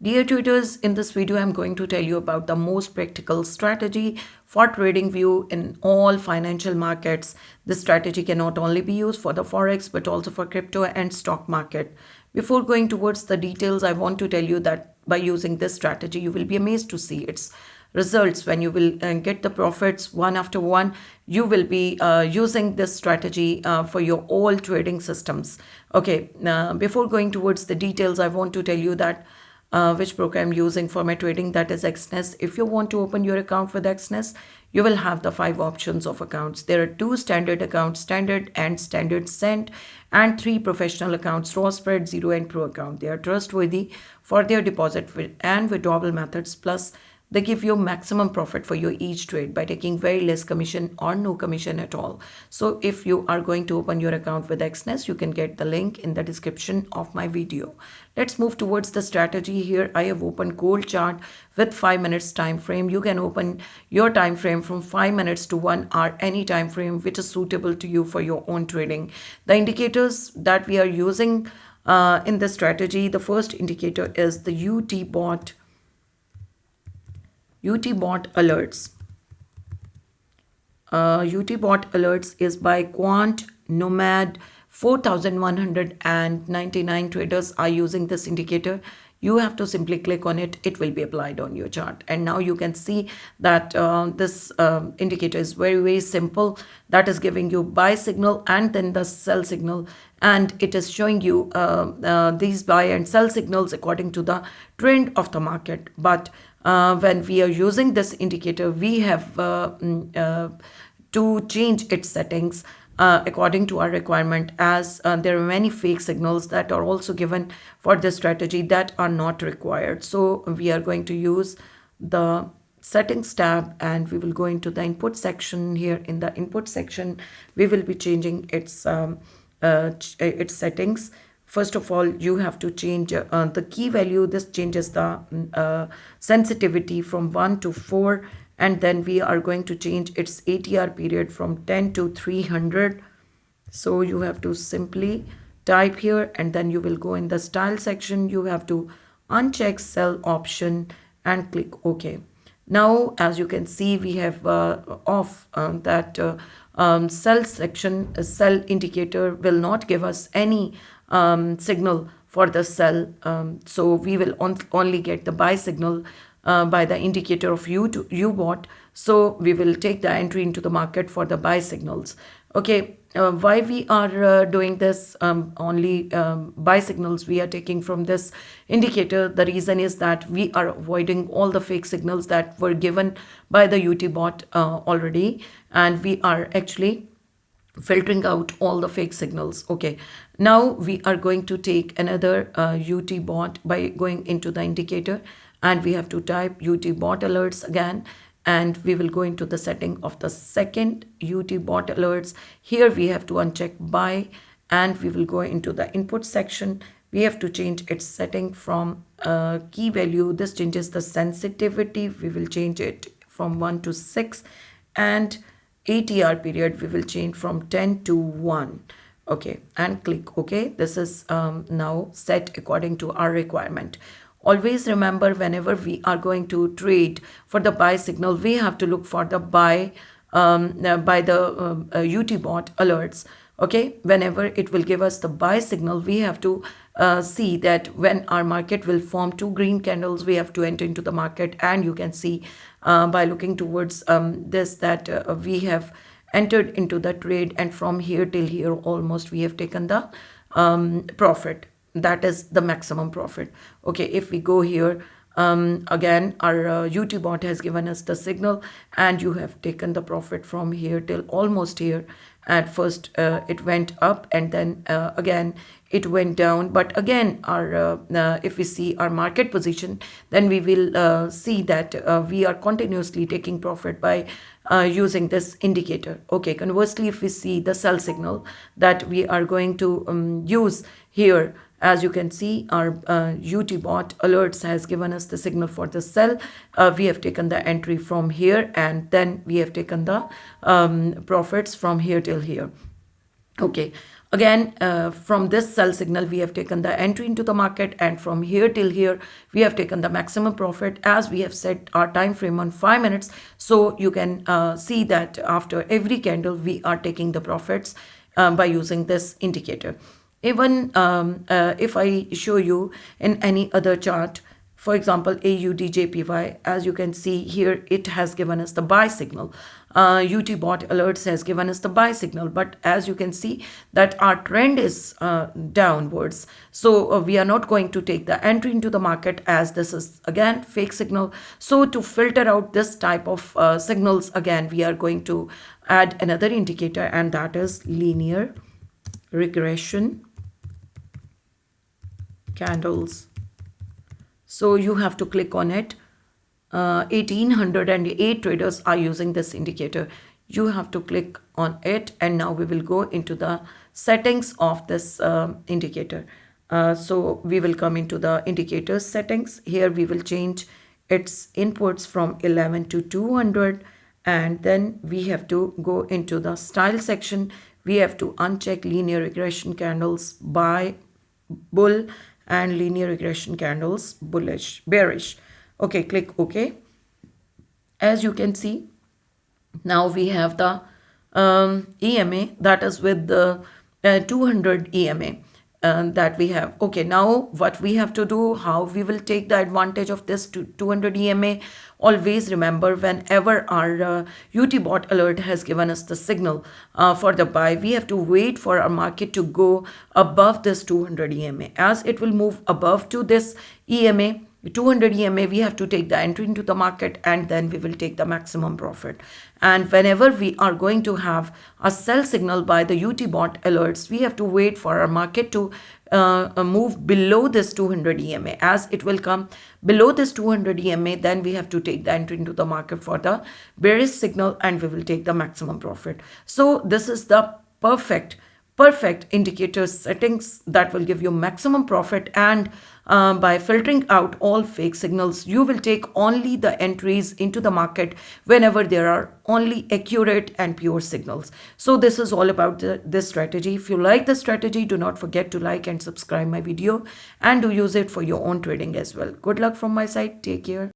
Dear traders, in this video, I'm going to tell you about the most practical strategy for TradingView in all financial markets. This strategy can not only be used for the Forex, but also for crypto and stock market. Before going towards the details, I want to tell you that by using this strategy, you will be amazed to see its results. When you will get the profits one after one, you will be using this strategy for your all trading systems. Okay, before going towards the details, I want to tell you that which program using for my trading, that is XNES. If you want to open your account with XNES, you will have the 5 options of accounts. There are 2 standard accounts, standard and standard cent, and 3 professional accounts, raw spread, zero and pro account. They are trustworthy for their deposit and withdrawal methods. Plus they give you maximum profit for your each trade by taking very less commission or no commission at all. So if you are going to open your account with XNES, you can get the link in the description of my video. Let's move towards the strategy. Here I have opened gold chart with 5 minutes time frame. You can open your time frame from 5 minutes to 1 hour, any time frame which is suitable to you for your own trading. The indicators that we are using in this strategy, the first indicator is the UT bot alerts. UT-bot alerts is by Quant Nomad. 4,199 traders are using this indicator. You have to simply click on it. It will be applied on your chart. And now you can see that this indicator is very simple. That is giving you buy signal and then the sell signal. And it is showing you these buy and sell signals according to the trend of the market. But when we are using this indicator, we have to change its settings according to our requirement, as there are many fake signals that are also given for this strategy that are not required. So we are going to use the settings tab and we will go into the input section. Here in the input section, we will be changing its settings. First of all, you have to change the key value. This changes the sensitivity from 1 to 4. And then we are going to change its ATR period from 10 to 300. So you have to simply type here and then you will go in the style section. You have to uncheck sell option and click OK. Now, as you can see, we have off that sell section. Sell indicator will not give us any signal for the sell. So we will only get the buy signal by the indicator of UBOT. So we will take the entry into the market for the buy signals. Okay, why we are doing this only buy signals we are taking from this indicator? The reason is that we are avoiding all the fake signals that were given by the UT bot already, and we are actually filtering out all the fake signals. Okay, now we are going to take another UT bot by going into the indicator, and we have to type UT bot alerts again, and we will go into the setting of the second UT bot alerts. Here we have to uncheck buy, and we will go into the input section. We have to change its setting from key value. This changes the sensitivity. We will change it from 1 to 6, and ATR period we will change from 10 to 1. Okay, and click OK. This is now set according to our requirement. Always remember, whenever we are going to trade for the buy signal, we have to look for the buy by the UT bot alerts. Okay, whenever it will give us the buy signal, we have to see that when our market will form 2 green candles, we have to enter into the market. And you can see by looking towards this that we have entered into the trade, and from here till here almost we have taken the profit. That is the maximum profit. Okay, if we go here, again our UT bot has given us the signal, and you have taken the profit from here till almost here. At first it went up, and then again it went down. But again, our if we see our market position, then we will see that we are continuously taking profit by using this indicator. Okay, conversely, if we see the sell signal that we are going to use here, as you can see, our UT bot alerts has given us the signal for the sell. We have taken the entry from here, and then we have taken the profits from here till here. Okay, Again, from this sell signal, we have taken the entry into the market, and from here till here, we have taken the maximum profit, as we have set our time frame on 5 minutes. So you can see that after every candle, we are taking the profits by using this indicator. Even if I show you in any other chart, for example, AUDJPY, as you can see here, it has given us the buy signal. UT bot alerts has given us the buy signal, but as you can see that our trend is downwards. So we are not going to take the entry into the market, as this is again fake signal. So to filter out this type of signals, again, we are going to add another indicator, and that is linear regression candles. So you have to click on it. 1808 traders are using this indicator. You have to click on it, and now we will go into the settings of this indicator. So we will come into the indicator settings. Here we will change its inputs from 11 to 200, and then we have to go into the style section. We have to uncheck linear regression candles by bull and linear regression candles bearish. Okay, click OK. As you can see, now we have the EMA, that is with the 200 EMA that we have. Okay, now what we have to do, how we will take the advantage of this 200 EMA. Always remember, whenever our UT bot alert has given us the signal for the buy, we have to wait for our market to go above this 200 EMA. As it will move above to this EMA, 200 EMA, we have to take the entry into the market, and then we will take the maximum profit. And whenever we are going to have a sell signal by the UT bot alerts, we have to wait for our market to move below this 200 EMA. As it will come below this 200 EMA, then we have to take the entry into the market for the bearish signal, and we will take the maximum profit. So this is the perfect indicator settings that will give you maximum profit, and by filtering out all fake signals, you will take only the entries into the market whenever there are only accurate and pure signals. So this is all about this strategy. If you like the strategy, do not forget to like and subscribe my video, and do use it for your own trading as well. Good luck from my side. Take care.